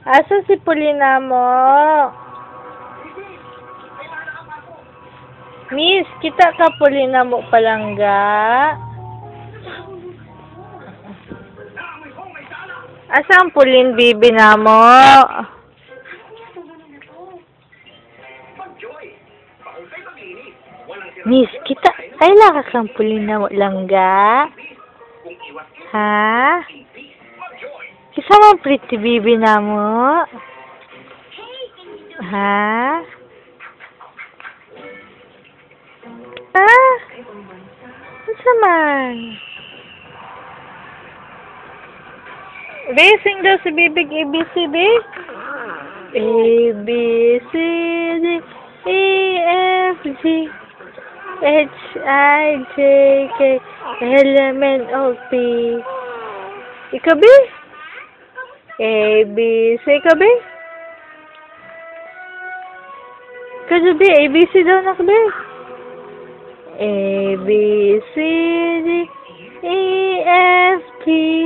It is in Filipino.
Asa si Polina mo? Miss, kita ka Polina mo palangga? Asa ang Pulin bibi na mo? Miss, kita kailan ka kang Pulin na mo langga? Ha? Kisa mo pretty bibi na mo? Ha? Ha? Ano man? Be, sing daw si Bibig ABCD. A, B, C, D, E, F, G, H, I, J, K, L, M, N, O, P. Ikaw, B? A, B, C, ikaw, B? Ikaw, B, A, B, C daw na ka, B? A, B, C, D, E, F, G,